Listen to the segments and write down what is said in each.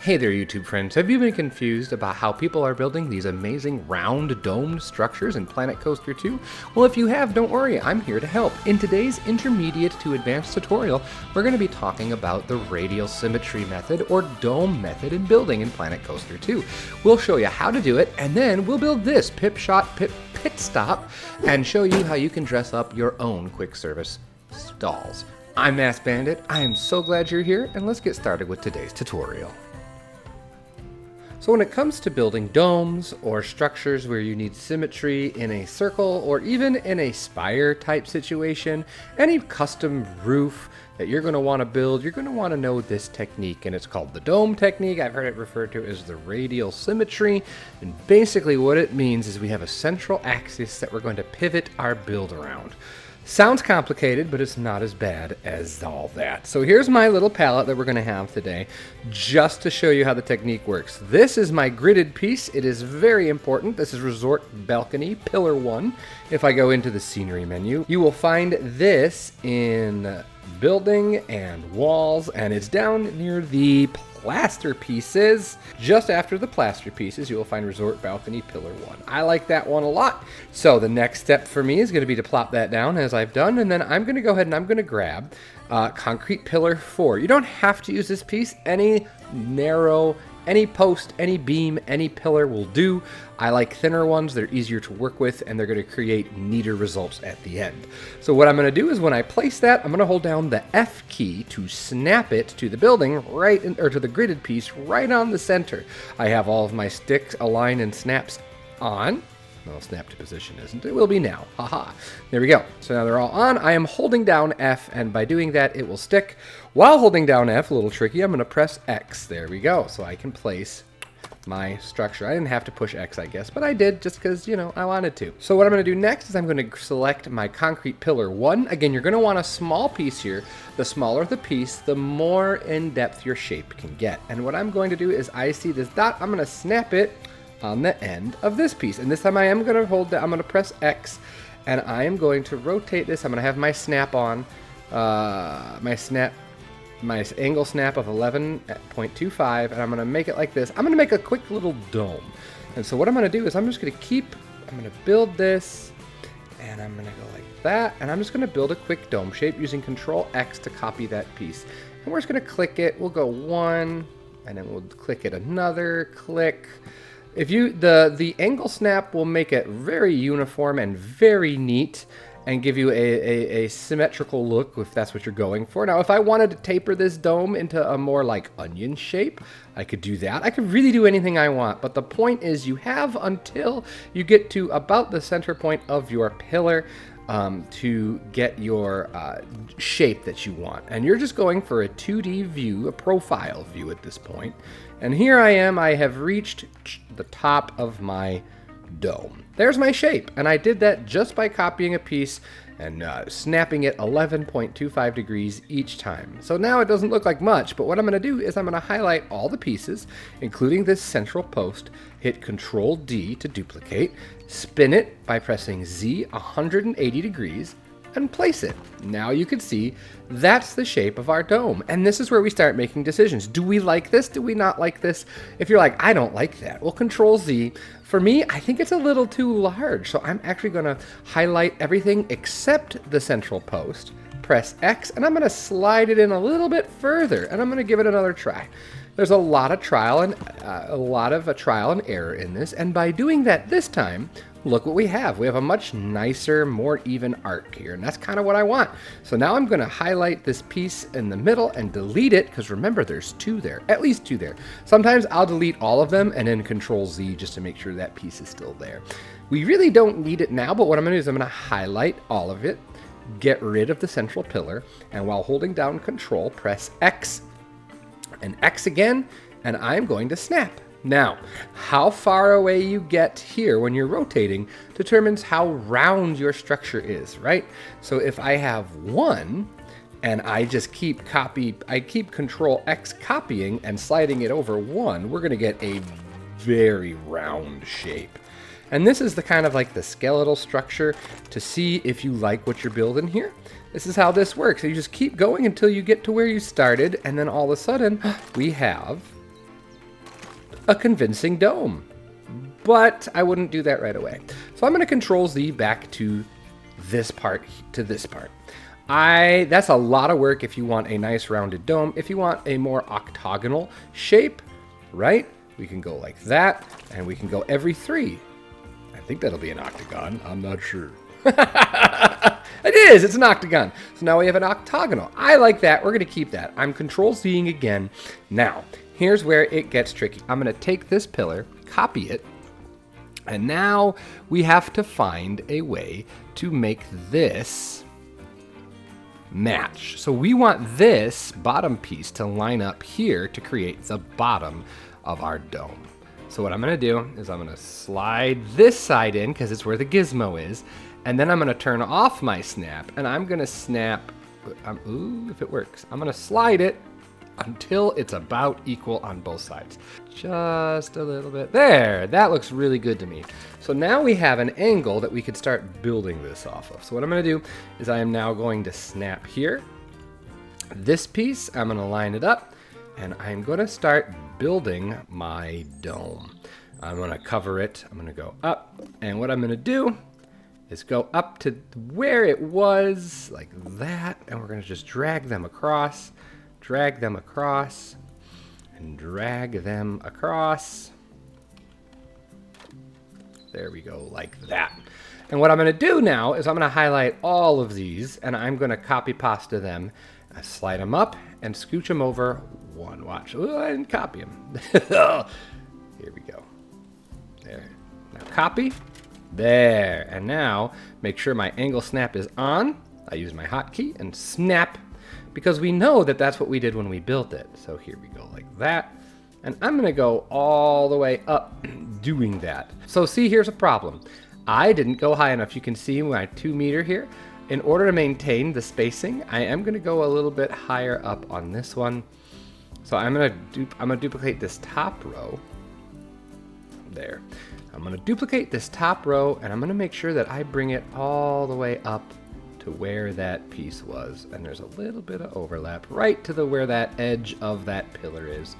Hey there, YouTube friends. Have you been confused about how people are building these amazing round domed structures in Planet Coaster 2? Well, if you have, don't worry, I'm here to help. In today's intermediate to advanced tutorial, we're going to be talking about the radial symmetry method or dome method in building in Planet Coaster 2. We'll show you how to do it, and then we'll build this pit stop and show you how you can dress up your own quick service stalls. I'm maskedbandit. I am so glad you're here, and let's get started with today's tutorial. So when it comes to building domes or structures where you need symmetry in a circle or even in a spire type situation, any custom roof that you're going to want to build, you're going to want to know this technique, and it's called the dome technique. I've heard it referred to as the radial symmetry, and basically what it means is we have a central axis that we're going to pivot our build around. Sounds complicated, but it's not as bad as all that. So here's my little palette that we're going to have today, just to show you how the technique works. This is my gridded piece. It is very important. This is Resort Balcony, Pillar 1. If I go into the scenery menu, you will find this in building and walls, and it's down near the plaster pieces. Just after the plaster pieces, you will find Resort Balcony Pillar 1. I like that one a lot. So the next step for me is going to be to plop that down as I've done, and then I'm going to go ahead and I'm going to grab Concrete Pillar 4. You don't have to use this piece. Any narrow, any post, any beam, any pillar will do. I like thinner ones. They're easier to work with, and they're going to create neater results at the end. So what I'm going to do is when I place that, I'm going to hold down the F key to snap it to the building or to the gridded piece right on the center. I have all of my sticks aligned and snaps on. No, snap to position isn't. It will be now. Haha. There we go. So now they're all on. I am holding down F, and by doing that, it will stick. While holding down F, a little tricky, I'm going to press X. There we go. So I can place my structure. I didn't have to push X, I guess, but I did just because, you know, I wanted to. So what I'm going to do next is I'm going to select my Concrete Pillar 1. Again, you're going to want a small piece here. The smaller the piece, the more in-depth your shape can get. And what I'm going to do is I see this dot. I'm going to snap it on the end of this piece. And this time I am going to hold that. I'm going to press X, and I am going to rotate this. I'm going to have my snap on, my angle snap of 11.25, and I'm going to make it like this. I'm going to make a quick little dome. And so what I'm going to do is I'm just going to build this, and I'm going to go like that, and I'm just going to build a quick dome shape using Control X to copy that piece. And we're just going to click it. We'll go one, and then we'll click it another, click. If you, the angle snap will make it very uniform and very neat and give you a symmetrical look if that's what you're going for. Now, if I wanted to taper this dome into a more like onion shape, I could do that. I could really do anything I want, but the point is you have until you get to about the center point of your pillar to get your shape that you want. And you're just going for a 2D view, a profile view at this point. And here I am, I have reached the top of my dome. There's my shape, and I did that just by copying a piece and snapping it 11.25 degrees each time. So now it doesn't look like much, but what I'm going to do is I'm going to highlight all the pieces, including this central post, hit Control D to duplicate, spin it by pressing Z 180 degrees, and place it. Now you can see that's the shape of our dome. And this is where we start making decisions. Do we like this? Do we not like this? If you're like, I don't like that, well, Control Z. For me, I think it's a little too large. So I'm actually gonna highlight everything except the central post, press X, and I'm gonna slide it in a little bit further, and I'm gonna give it another try. There's a lot of trial and error in this, and by doing that this time, look what we have. We have a much nicer, more even arc here, and that's kind of what I want. So now I'm going to highlight this piece in the middle and delete it, because remember, there's two there, at least two there. Sometimes I'll delete all of them and then Control Z just to make sure that piece is still there. We really don't need it now, but what I'm going to do is I'm going to highlight all of it, get rid of the central pillar, and while holding down Control, press X and X again, and I'm going to snap. Now, how far away you get here when you're rotating determines how round your structure is, right? So if I have one and I just keep Control X copying and sliding it over one, we're gonna get a very round shape. And this is the kind of like the skeletal structure to see if you like what you're building here. This is how this works. So you just keep going until you get to where you started, and then all of a sudden we have a convincing dome. But I wouldn't do that right away. So I'm going to Control Z back to this part, That's a lot of work if you want a nice rounded dome. If you want a more octagonal shape, right? We can go like that, and we can go every 3. I think that'll be an octagon. I'm not sure. It is. It's an octagon. So now we have an octagonal. I like that. We're going to keep that. I'm Control-Zing again. Now, here's where it gets tricky. I'm going to take this pillar, copy it, and now we have to find a way to make this match. So we want this bottom piece to line up here to create the bottom of our dome. So what I'm going to do is I'm going to slide this side in because it's where the gizmo is. And then I'm going to turn off my snap, and I'm going to snap, if it works, I'm going to slide it until it's about equal on both sides. Just a little bit. There, that looks really good to me. So now we have an angle that we could start building this off of. So what I'm going to do is I am now going to snap here. This piece, I'm going to line it up, and I'm going to start building my dome. I'm going to cover it. I'm going to go up, and what I'm going to do is go up to where it was, like that, and we're going to just drag them across, and drag them across. There we go, like that. And what I'm going to do now is I'm going to highlight all of these, and I'm going to copy pasta them, slide them up, and scooch them over one. Watch. Oh, I didn't copy them. Here we go. There. Now copy. There, and now make sure my angle snap is on. I use my hotkey and snap because we know that that's what we did when we built it. So here we go like that. And I'm going to go all the way up doing that. So see, here's a problem. I didn't go high enough. You can see my 2 meter here. In order to maintain the spacing, I am going to go a little bit higher up on this one. So I'm going to duplicate this top row. There. I'm going to duplicate this top row, and I'm going to make sure that I bring it all the way up to where that piece was. And there's a little bit of overlap right to where that edge of that pillar is.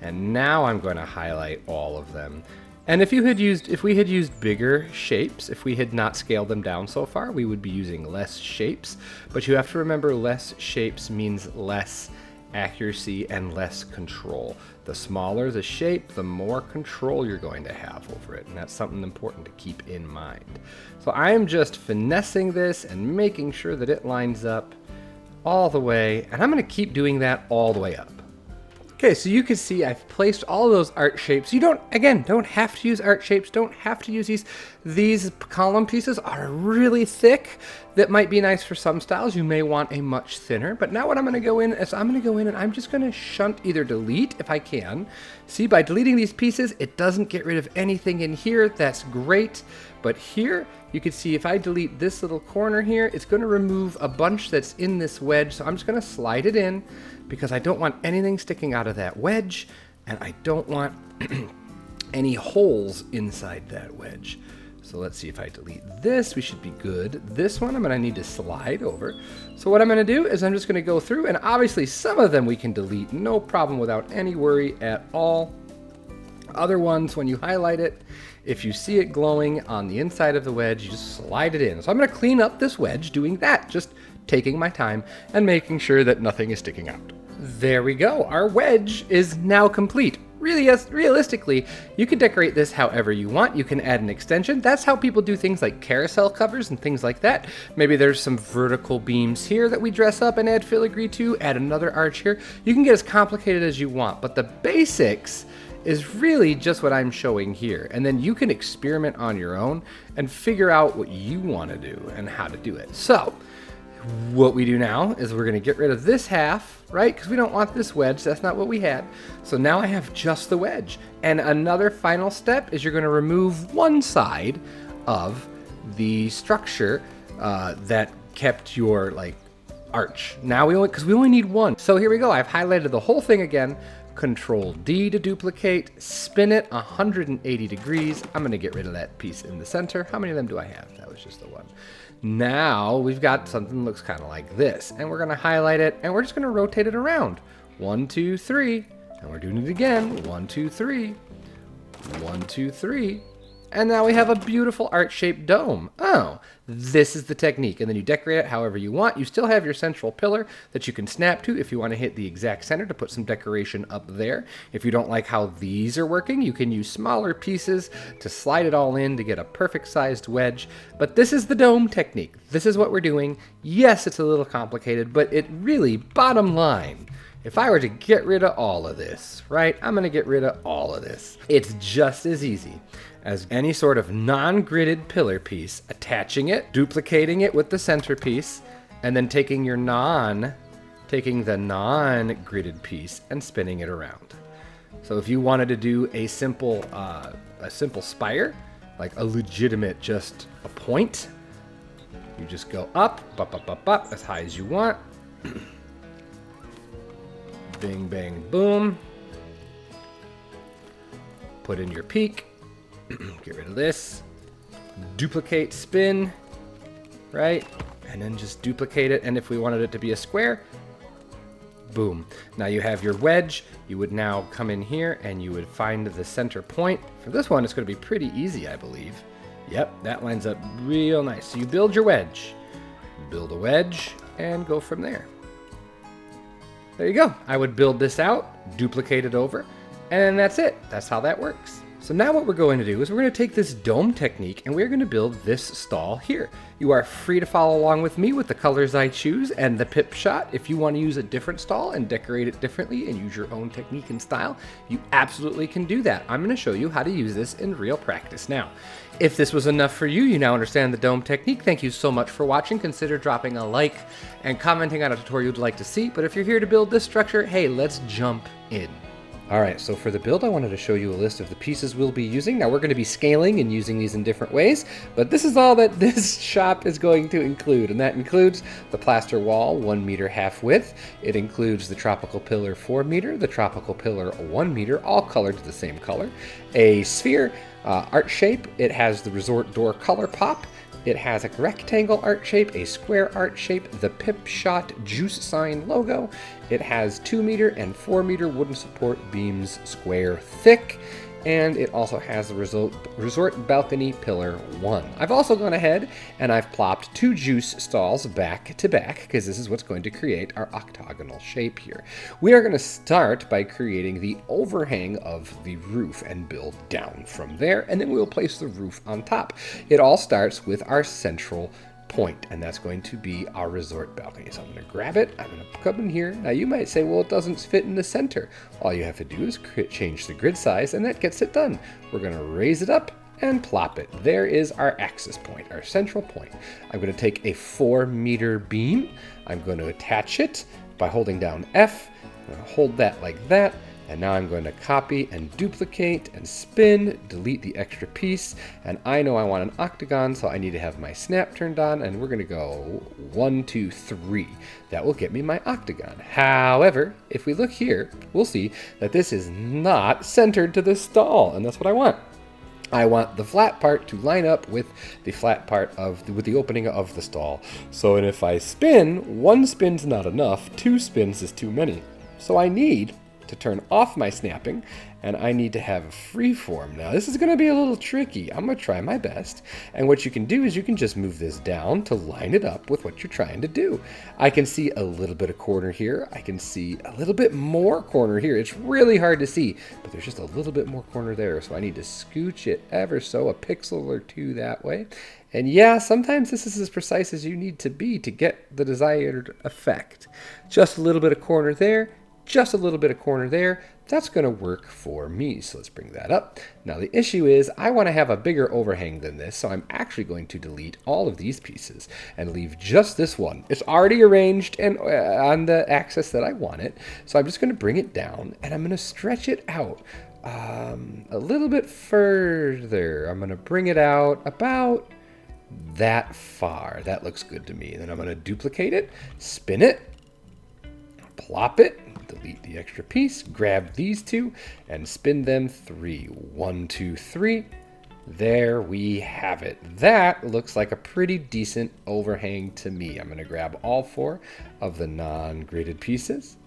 And now I'm going to highlight all of them. And if we had used bigger shapes, if we had not scaled them down so far, we would be using less shapes. But you have to remember, less shapes means less accuracy and less control. The smaller the shape, the more control you're going to have over it, and that's something important to keep in mind. So I am just finessing this and making sure that it lines up all the way, and I'm going to keep doing that all the way up. Okay, so you can see I've placed all of those art shapes. You don't have to use art shapes, don't have to use these. These column pieces are really thick. That might be nice for some styles. You may want a much thinner, but now what I'm gonna go in is I'm just gonna shunt, either delete if I can. See, by deleting these pieces, it doesn't get rid of anything in here. That's great. But here, you can see if I delete this little corner here, it's gonna remove a bunch that's in this wedge. So I'm just gonna slide it in because I don't want anything sticking out of that wedge, and I don't want any holes inside that wedge. So let's see, if I delete this, we should be good. This one I'm gonna need to slide over. So what I'm gonna do is I'm just gonna go through, and obviously some of them we can delete, no problem, without any worry at all. Other ones, when you highlight it, if you see it glowing on the inside of the wedge, you just slide it in. So I'm gonna clean up this wedge doing that, just taking my time and making sure that nothing is sticking out. There we go, our wedge is now complete. Really, yes, realistically, you can decorate this however you want. You can add an extension. That's how people do things like carousel covers and things like that. Maybe there's some vertical beams here that we dress up and add filigree to, add another arch here. You can get as complicated as you want, but the basics is really just what I'm showing here. And then you can experiment on your own and figure out what you want to do and how to do it. So what we do now is we're going to get rid of this half, right? Because we don't want this wedge. That's not what we had. So now I have just the wedge. And another final step is you're going to remove one side of the structure that kept your arch. Now we only need one. So here we go. I've highlighted the whole thing again. Control D to duplicate, spin it 180 degrees. I'm going to get rid of that piece in the center. How many of them do I have? That was just the one. Now we've got something that looks kind of like this, and we're going to highlight it, and we're just going to rotate it around. 1, 2, 3, and we're doing it again. 1, 2, 3. 1, 2, 3. And now we have a beautiful art-shaped dome. Oh, this is the technique. And then you decorate it however you want. You still have your central pillar that you can snap to if you want to hit the exact center to put some decoration up there. If you don't like how these are working, you can use smaller pieces to slide it all in to get a perfect sized wedge. But this is the dome technique. This is what we're doing. Yes, it's a little complicated, but it really, bottom line, if I were to get rid of all of this, right, I'm going to get rid of all of this. It's just as easy as any sort of non-gridded pillar piece, attaching it, duplicating it with the centerpiece, and then taking the non-gridded piece and spinning it around. So if you wanted to do a simple spire, like a legitimate just a point, you just go up, up, as high as you want. Bing, bang, boom. Put in your peak. Get rid of this. Duplicate, spin, right? And then just duplicate it. And if we wanted it to be a square, boom. Now you have your wedge. You would now come in here and you would find the center point. For this one, it's going to be pretty easy, I believe. Yep, that lines up real nice. So you build your wedge. Build a wedge and go from there. There you go. I would build this out, duplicate it over, and that's it. That's how that works. So now what we're going to do is we're going to take this dome technique and we're going to build this stall here. You are free to follow along with me with the colors I choose and the pip shot. If you want to use a different stall and decorate it differently and use your own technique and style, you absolutely can do that. I'm going to show you how to use this in real practice. Now, if this was enough for you, you now understand the dome technique. Thank you so much for watching. Consider dropping a like and commenting on a tutorial you'd like to see. But if you're here to build this structure, hey, let's jump in. Alright, so for the build I wanted to show you a list of the pieces we'll be using. Now we're going to be scaling and using these in different ways, but this is all that this shop is going to include, and that includes the plaster wall 1 meter half width. It includes the tropical pillar 4 meter, the tropical pillar 1 meter, all colored the same color. A sphere art shape, it has the resort door color pop. It has a rectangle art shape, a square art shape, the pip shot juice sign logo. It has 2 meter and 4 meter wooden support beams square thick. And it also has the resort balcony pillar 1. I've also gone ahead and I've plopped 2 juice stalls back to back because this is what's going to create our octagonal shape here. We are going to start by creating the overhang of the roof and build down from there, and then we'll place the roof on top. It all starts with our central point, and that's going to be our resort balcony. So I'm going to grab it, I'm going to come in here. Now you might say, well, it doesn't fit in the center. All you have to do is change the grid size and that gets it done. We're going to raise it up and plop it. There is our axis point, our central point. I'm going to take a 4 meter beam. I'm going to attach it by holding down F. I'm going to hold that like that. And now I'm going to copy and duplicate and spin, delete the extra piece. And I know I want an octagon, so I need to have my snap turned on. And we're going to go 1, 2, 3. That will get me my octagon. However, if we look here, we'll see that this is not centered to the stall. And that's what I want. I want the flat part to line up with the flat part with the opening of the stall. So and if I spin, 1 spin's not enough, 2 spins is too many. So I need to turn off my snapping, and I need to have a free form. Now this is going to be a little tricky. I'm going to try my best, and what you can do is you can just move this down to line it up with what you're trying to do. I can see a little bit of corner here. I can see a little bit more corner here. It's really hard to see, but there's just a little bit more corner there, so I need to scooch it ever so a pixel or 2 that way. And yeah, sometimes this is as precise as you need to be to get the desired effect. Just a little bit of corner there, just a little bit of corner there. That's going to work for me. So let's bring that up. Now the issue is I want to have a bigger overhang than this, so I'm actually going to delete all of these pieces and leave just this one. It's already arranged and on the axis that I want it. So I'm just going to bring it down and I'm going to stretch it out a little bit further. I'm going to bring it out about that far. That looks good to me. Then I'm going to duplicate it, spin it, plop it, delete the extra piece, grab these 2, and spin them 3. 1, 2, 3. There we have it. That looks like a pretty decent overhang to me. I'm going to grab all 4 of the non-gridded pieces,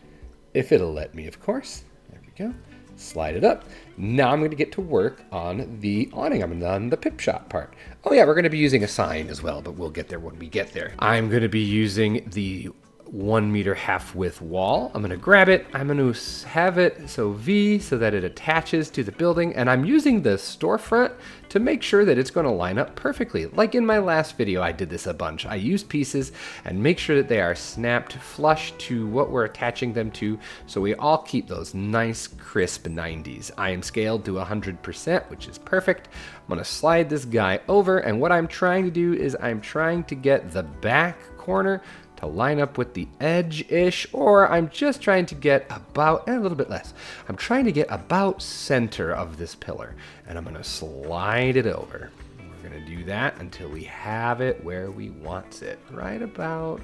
if it'll let me, of course. There we go. slide it up. Now I'm going to get to work on the awning. I'm on the pip shot part. Oh yeah, we're going to be using a sign as well, but we'll get there when we get there. I'm going to be using the 1 meter half width wall. I'm going to grab it. I'm going to have it so V so that it attaches to the building, and I'm using the storefront to make sure that it's going to line up perfectly. Like in my last video, I did this a bunch. I use pieces and make sure that they are snapped flush to what we're attaching them to, so we all keep those nice crisp 90s. I am scaled to 100%, which is perfect. I'm going to slide this guy over, and what I'm trying to do is I'm trying to get the back corner to line up with the edge-ish, or I'm just trying to get about, a little bit less. I'm trying to get about center of this pillar, and I'm going to slide it over. We're going to do that until we have it where we want it, right about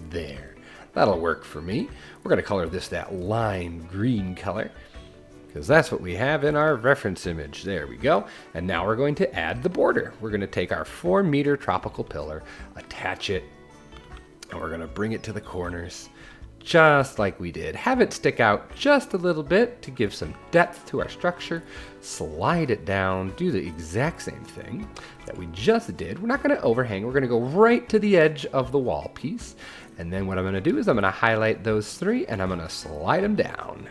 there. That'll work for me. We're going to color this that lime green color, because that's what we have in our reference image. There we go. And now we're going to add the border. We're going to take our 4 meter tropical pillar, attach it, and we're going to bring it to the corners just like we did. Have it stick out just a little bit to give some depth to our structure. Slide it down, do the exact same thing that we just did. We're not going to overhang. We're going to go right to the edge of the wall piece. And then what I'm going to do is I'm going to highlight those 3 and I'm going to slide them down.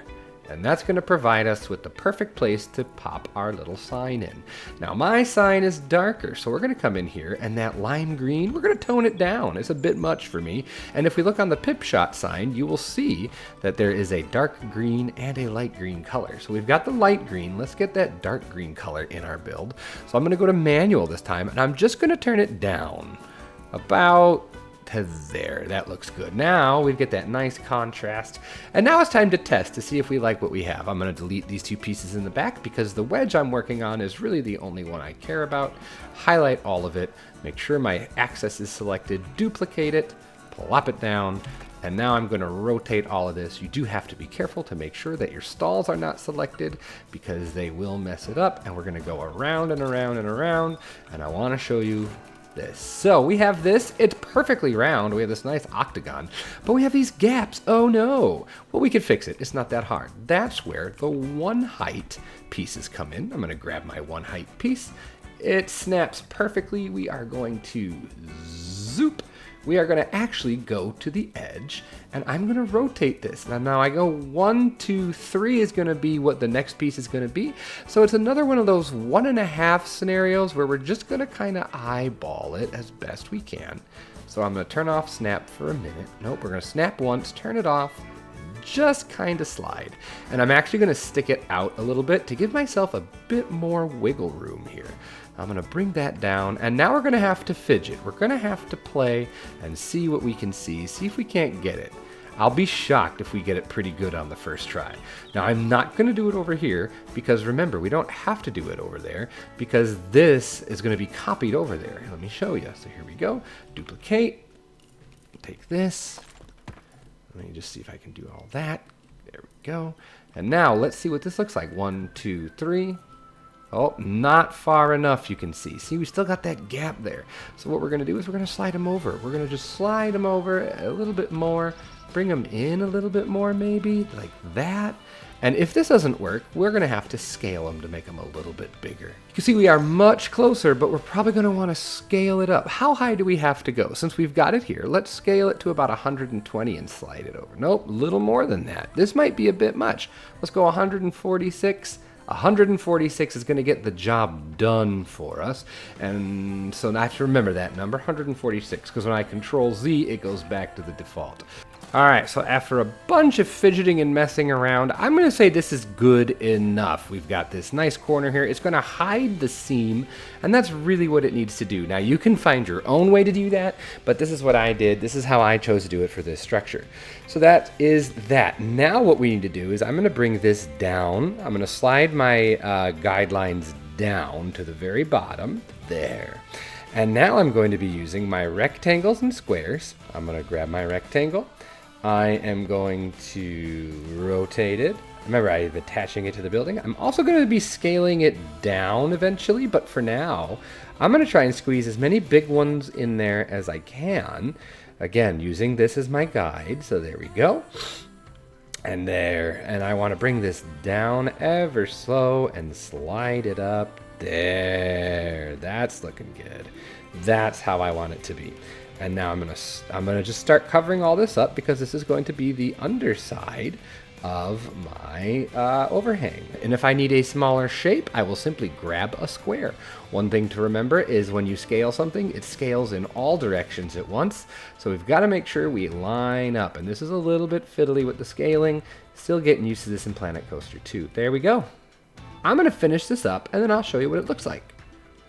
And that's going to provide us with the perfect place to pop our little sign in. Now my sign is darker, so we're going to come in here, and that lime green, we're going to tone it down. It's a bit much for me. And if we look on the pip shot sign, you will see that there is a dark green and a light green color. So we've got the light green. Let's get that dark green color in our build. So I'm going to go to manual this time, and I'm just going to turn it down about to there. That looks good. Now we get that nice contrast, and now it's time to test to see if we like what we have. I'm going to delete these 2 pieces in the back because the wedge I'm working on is really the only one I care about. Highlight all of it, make sure my axis is selected, duplicate it, plop it down, and now I'm going to rotate all of this. You do have to be careful to make sure that your stalls are not selected because they will mess it up, and we're going to go around and around and around, and I want to show you this. So we have this, it's perfectly round, we have this nice octagon, but we have these gaps. Oh no. Well, we could fix it, it's not that hard. That's where the 1 height pieces come in. I'm going to grab my 1 height piece. It snaps perfectly. We are going to zoop. We are going to actually go to the edge, and I'm going to rotate this. Now I go 1, 2, 3 is going to be what the next piece is going to be. So it's another one of those 1.5 scenarios where we're just going to kind of eyeball it as best we can. So I'm going to turn off snap for a minute. Nope, we're going to snap once, turn it off, just kind of slide. And I'm actually going to stick it out a little bit to give myself a bit more wiggle room here. I'm going to bring that down, and now we're going to have to fidget. We're going to have to play and see what we can see if we can't get it. I'll be shocked if we get it pretty good on the first try. Now, I'm not going to do it over here because remember, we don't have to do it over there because this is going to be copied over there. Let me show you. So here we go. Duplicate. Take this. Let me just see if I can do all that. There we go. And now let's see what this looks like. 1, 2, 3. Oh, not far enough, you can see. See, we still got that gap there. So what we're going to do is we're going to slide them over. We're going to just slide them over a little bit more, bring them in a little bit more maybe, like that. And if this doesn't work, we're going to have to scale them to make them a little bit bigger. You can see we are much closer, but we're probably going to want to scale it up. How high do we have to go? Since we've got it here, let's scale it to about 120 and slide it over. Nope, a little more than that. This might be a bit much. Let's go 146. 146 is going to get the job done for us, and so I have to remember that number, 146, because when I control Z, it goes back to the default. Alright, so after a bunch of fidgeting and messing around, I'm going to say this is good enough. We've got this nice corner here. It's going to hide the seam, and that's really what it needs to do. Now, you can find your own way to do that, but this is what I did. This is how I chose to do it for this structure. So that is that. Now what we need to do is I'm going to bring this down. I'm going to slide my guidelines down to the very bottom. There. And now I'm going to be using my rectangles and squares. I'm going to grab my rectangle. I am going to rotate it. Remember, I'm attaching it to the building. I'm also going to be scaling it down eventually, but for now, I'm going to try and squeeze as many big ones in there as I can. Again, using this as my guide, so there we go. And there. And I want to bring this down ever slow and slide it up. There. That's looking good. That's how I want it to be. And now I'm gonna just start covering all this up because this is going to be the underside of my overhang. And if I need a smaller shape, I will simply grab a square. One thing to remember is when you scale something, it scales in all directions at once. So we've got to make sure we line up. And this is a little bit fiddly with the scaling. Still getting used to this in Planet Coaster 2. There we go. I'm going to finish this up and then I'll show you what it looks like.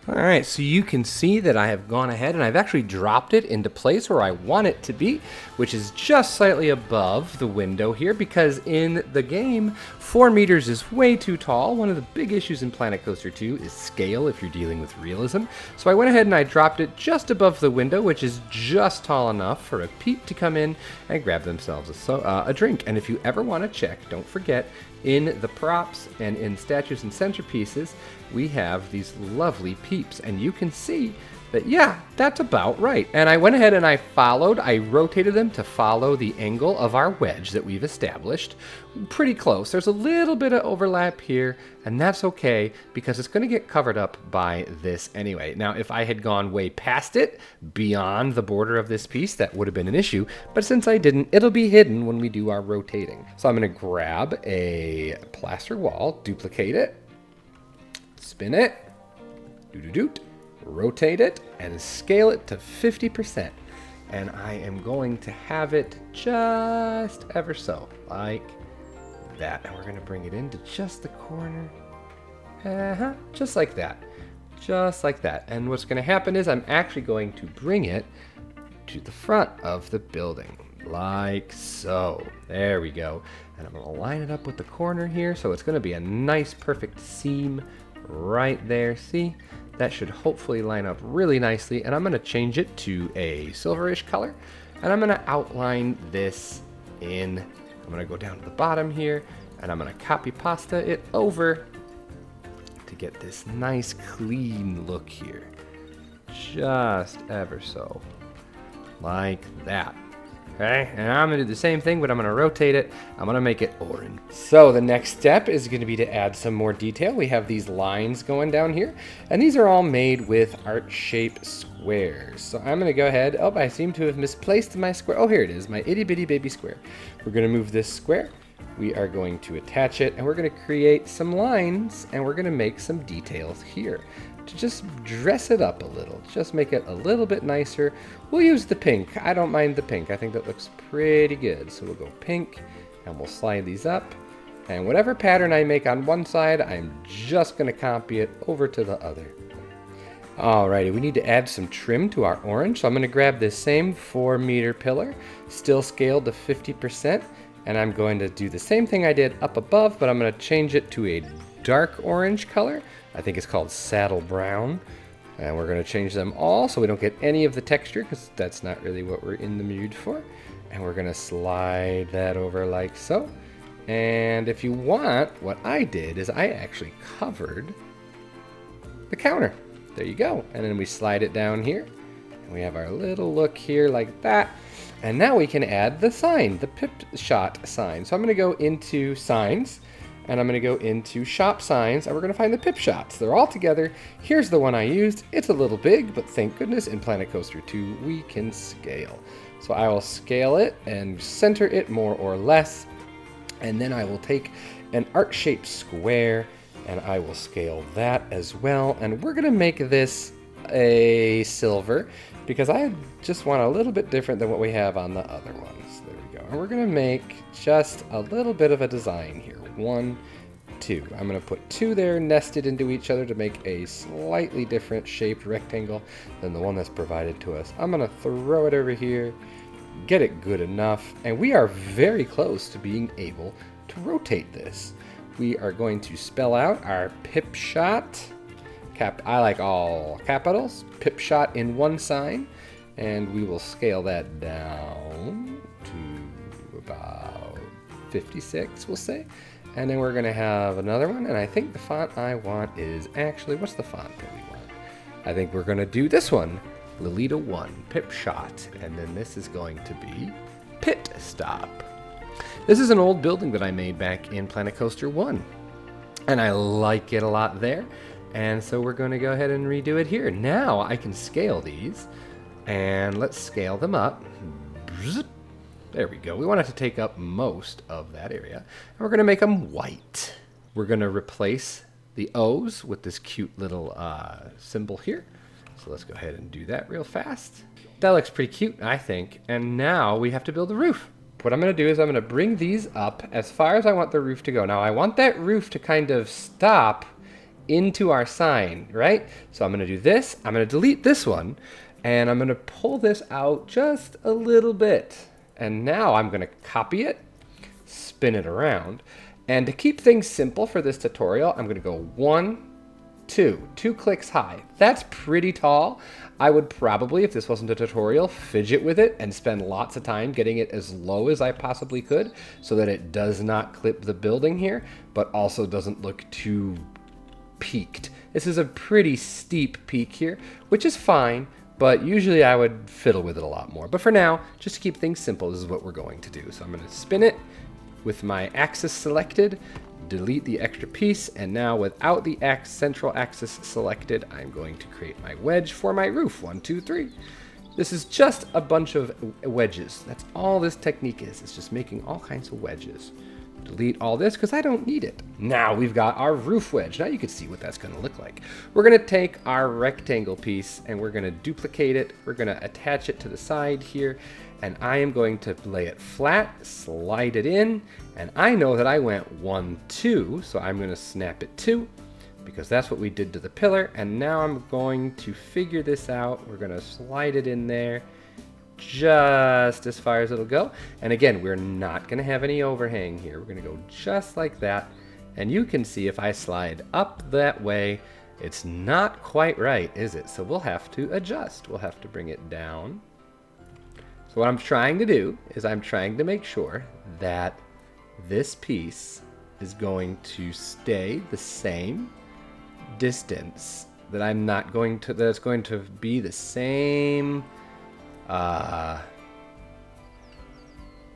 Alright, so you can see that I have gone ahead and I've actually dropped it into place where I want it to be, which is just slightly above the window here, because in the game, 4 meters is way too tall. One of the big issues in Planet Coaster 2 is scale if you're dealing with realism. So I went ahead and I dropped it just above the window, which is just tall enough for a peep to come in and grab themselves a drink. And if you ever want to check, don't forget, in the props and in statues and centerpieces, we have these lovely peeps, and you can see that, yeah, that's about right. And I went ahead and I rotated them to follow the angle of our wedge that we've established. Pretty close. There's a little bit of overlap here, and that's okay because it's going to get covered up by this anyway. Now, if I had gone way past it, beyond the border of this piece, that would have been an issue. But since I didn't, it'll be hidden when we do our rotating. So I'm going to grab a plaster wall, duplicate it, spin it, doot-doot-doot, rotate it, and scale it to 50%. And I am going to have it just ever so, like that. And we're going to bring it into just the corner. Just like that. Just like that. And what's going to happen is I'm actually going to bring it to the front of the building, like so. There we go. And I'm going to line it up with the corner here, so it's going to be a nice, perfect seam right there. See? That should hopefully line up really nicely, and I'm going to change it to a silverish color, and I'm going to outline this in. I'm going to go down to the bottom here, and I'm going to copy pasta it over to get this nice clean look here, just ever so, like that. Okay, and I'm going to do the same thing, but I'm going to rotate it. I'm going to make it orange. So the next step is going to be to add some more detail. We have these lines going down here, and these are all made with art shape squares. So I'm going to go ahead. Oh, I seem to have misplaced my square. Oh, here it is, my itty bitty baby square. We're going to move this square. We are going to attach it, and we're going to create some lines, and we're going to make some details here to just dress it up a little, just make it a little bit nicer. We'll use the pink. I don't mind the pink. I think that looks pretty good. So we'll go pink, and we'll slide these up. And whatever pattern I make on one side, I'm just going to copy it over to the other. Alrighty, we need to add some trim to our orange. So I'm going to grab this same 4-meter pillar, still scaled to 50%. And I'm going to do the same thing I did up above, but I'm going to change it to a dark orange color. I think it's called saddle brown. And we're going to change them all so we don't get any of the texture, because that's not really what we're in the mood for. And we're going to slide that over like so. And if you want, what I did is I actually covered the counter. There you go. And then we slide it down here. And we have our little look here like that. And now we can add the sign, the pip shot sign. So I'm going to go into signs, and I'm going to go into shop signs, and we're going to find the pip shots. They're all together. Here's the one I used. It's a little big, but thank goodness in Planet Coaster 2 we can scale. So I will scale it and center it more or less, and then I will take an art-shaped square, and I will scale that as well. And we're going to make this a silver, because I just want a little bit different than what we have on the other ones. There we go. And we're going to make just a little bit of a design here. 1, 2. I'm going to put 2 there nested into each other to make a slightly different shaped rectangle than the one that's provided to us. I'm going to throw it over here, get it good enough, and we are very close to being able to rotate this. We are going to spell out our pip shot. I like all capitals. Pip shot in one sign, and we will scale that down to about 56, we'll say. And then we're going to have another one, and I think the font I want is actually, what's the font that we want? I think we're going to do this one, Lolita 1, Pip Shot, and then this is going to be Pit Stop. This is an old building that I made back in Planet Coaster 1. And I like it a lot there. And so we're going to go ahead and redo it here. Now I can scale these. And let's scale them up. There we go. We want it to take up most of that area. And we're going to make them white. We're going to replace the O's with this cute little symbol here. So let's go ahead and do that real fast. That looks pretty cute, I think. And now we have to build a roof. What I'm going to do is I'm going to bring these up as far as I want the roof to go. Now I want that roof to kind of stop into our sign, right? So I'm going to do this. I'm going to delete this one. And I'm going to pull this out just a little bit. And now I'm going to copy it, spin it around. And to keep things simple for this tutorial, I'm going to go 1, 2 clicks high. That's pretty tall. I would probably, if this wasn't a tutorial, fidget with it and spend lots of time getting it as low as I possibly could so that it does not clip the building here, but also doesn't look too peaked. This is a pretty steep peak here, which is fine, but usually I would fiddle with it a lot more. But for now, just to keep things simple, this is what we're going to do. So I'm going to spin it with my axis selected, delete the extra piece, and now without the central axis selected, I'm going to create my wedge for my roof. 1, 2, 3. This is just a bunch of wedges. That's all this technique is. It's just making all kinds of wedges. Delete all this because I don't need it. Now we've got our roof wedge. Now you can see what that's going to look like. We're going to take our rectangle piece and we're going to duplicate it. We're going to attach it to the side here. And I am going to lay it flat, slide it in, and I know that I went 1, 2, so I'm going to snap it 2, because that's what we did to the pillar, and now I'm going to figure this out. We're going to slide it in there just as far as it'll go, and again, we're not going to have any overhang here. We're going to go just like that, and you can see if I slide up that way, it's not quite right, is it? So we'll have to adjust. We'll have to bring it down. So what I'm trying to do is I'm trying to make sure that this piece is going to stay the same distance, that I'm not going to, that it's going to be the same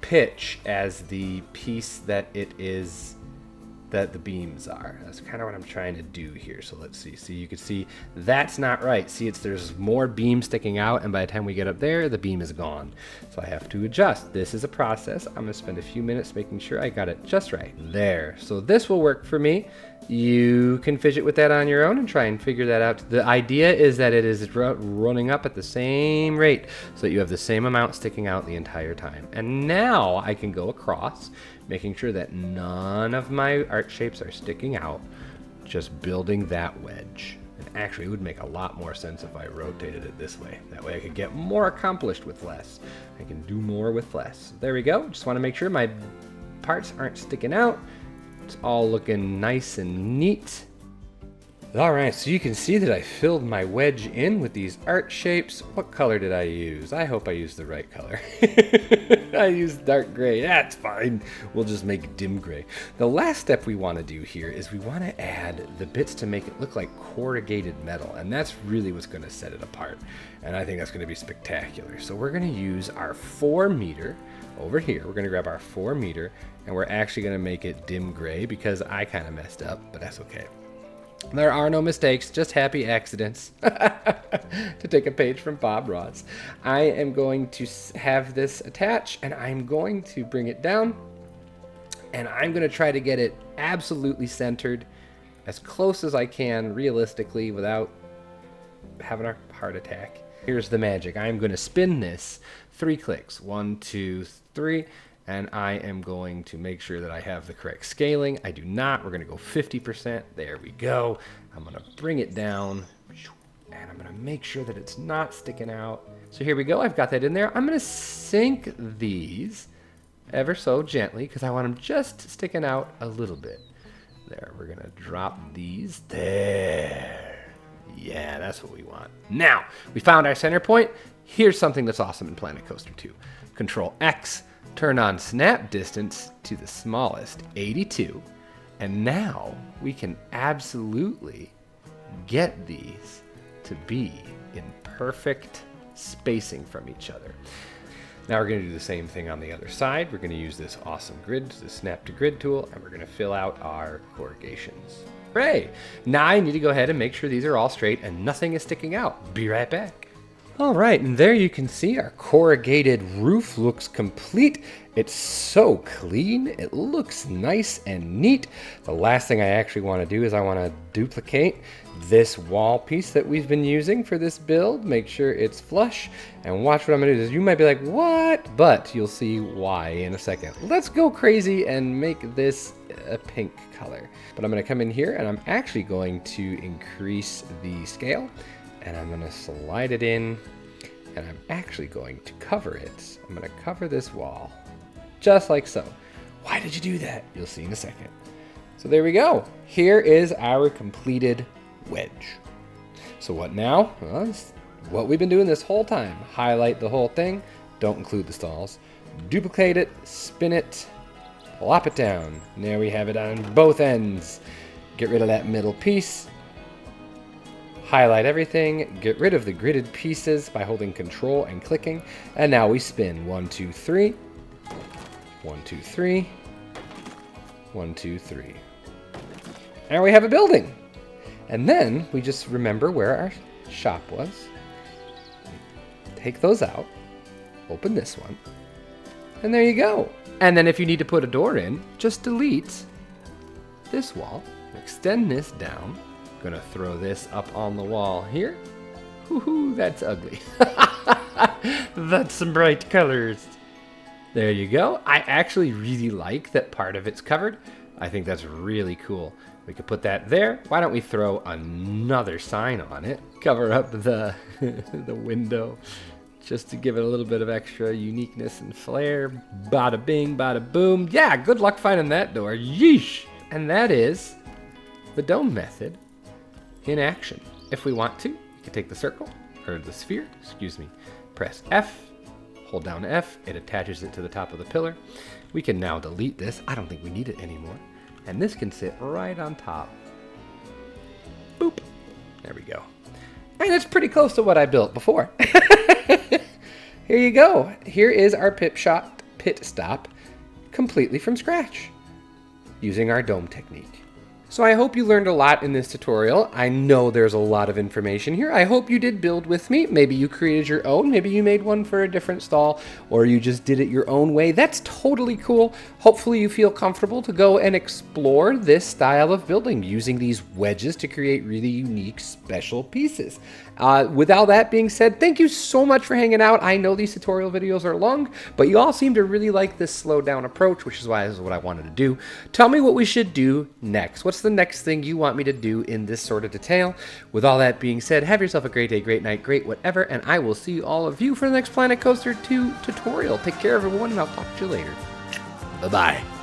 pitch as the piece that it is, that the beams are. That's kind of what I'm trying to do here. So let's see. See, you can see that's not right. See, there's more beam sticking out, and by the time we get up there, the beam is gone. So I have to adjust. This is a process. I'm gonna spend a few minutes making sure I got it just right. There. So this will work for me. You can fidget with that on your own and try and figure that out. The idea is that it is running up at the same rate so that you have the same amount sticking out the entire time. And now I can go across, making sure that none of my art shapes are sticking out, just building that wedge. And actually, it would make a lot more sense if I rotated it this way. That way I could get more accomplished with less. I can do more with less. There we go. Just want to make sure my parts aren't sticking out. It's all looking nice and neat. Alright, so you can see that I filled my wedge in with these art shapes. What color did I use? I hope I used the right color. I used dark gray. That's fine. We'll just make dim gray. The last step we want to do here is we want to add the bits to make it look like corrugated metal. And that's really what's going to set it apart. And I think that's going to be spectacular. So we're going to use our 4 meter over here. We're going to grab our 4 meter and we're actually going to make it dim gray because I kind of messed up, but that's okay. There are no mistakes, just happy accidents. To take a page from Bob Ross. I am going to have this attach and I'm going to bring it down and I'm going to try to get it absolutely centered as close as I can realistically without having a heart attack. Here's the magic. I'm going to spin this 3 clicks. 1, 2, 3. And I am going to make sure that I have the correct scaling. I do not. We're going to go 50%. There we go. I'm going to bring it down. And I'm going to make sure that it's not sticking out. So here we go. I've got that in there. I'm going to sink these ever so gently because I want them just sticking out a little bit. There. We're going to drop these. There. Yeah, that's what we want. Now, we found our center point. Here's something that's awesome in Planet Coaster 2. Control X. Turn on snap distance to the smallest, 82, and now we can absolutely get these to be in perfect spacing from each other. Now we're going to do the same thing on the other side. We're going to use this awesome grid, the snap to grid tool, and we're going to fill out our corrugations. Hooray! Now I need to go ahead and make sure these are all straight and nothing is sticking out. Be right back. All right, and there you can see our corrugated roof looks complete. It's so clean. It looks nice and neat. The last thing I actually want to do is I want to duplicate this wall piece that we've been using for this build. Make sure it's flush, and watch what I'm going to do. You might be like, what? But you'll see why in a second. Let's go crazy and make this a pink color. But I'm going to come in here, and I'm actually going to increase the scale. And I'm going to slide it in, and I'm actually going to cover it. I'm going to cover this wall, just like so. Why did you do that? You'll see in a second. So there we go. Here is our completed wedge. So what now? Well, it's what we've been doing this whole time. Highlight the whole thing. Don't include the stalls. Duplicate it, spin it, plop it down. Now we have it on both ends. Get rid of that middle piece. Highlight everything, get rid of the gridded pieces by holding Control and clicking, and now we spin 1, 2, 3, 1, 2, 3, 1, 2, 3. And we have a building. And then we just remember where our shop was. Take those out, open this one, and there you go. And then if you need to put a door in, just delete this wall, extend this down. Gonna throw this up on the wall here. Woohoo, that's ugly. That's some bright colors. There you go. I actually really like that part of it's covered. I think that's really cool. We could put that there. Why don't we throw another sign on it? Cover up the the window just to give it a little bit of extra uniqueness and flair. Bada bing, bada boom. Yeah, good luck finding that door. Yeesh. And that is the dome method in action. If we want to, you can take the circle, or the sphere, excuse me, press F, hold down F, it attaches it to the top of the pillar. We can now delete this. I don't think we need it anymore. And this can sit right on top. Boop. There we go. And it's pretty close to what I built before. Here you go. Here is our pit stop completely from scratch using our dome technique. So I hope you learned a lot in this tutorial. I know there's a lot of information here. I hope you did build with me. Maybe you created your own. Maybe you made one for a different stall, or you just did it your own way. That's totally cool. Hopefully you feel comfortable to go and explore this style of building using these wedges to create really unique, special pieces. With all that being said, thank you so much for hanging out. I know these tutorial videos are long, but you all seem to really like this slowed down approach, which is why this is what I wanted to do. Tell me what we should do next. What's the next thing you want me to do in this sort of detail? With all that being said, have yourself a great day, great night, great whatever, and I will see all of you for the next Planet Coaster 2 tutorial. Take care, everyone, and I'll talk to you later. Bye-bye.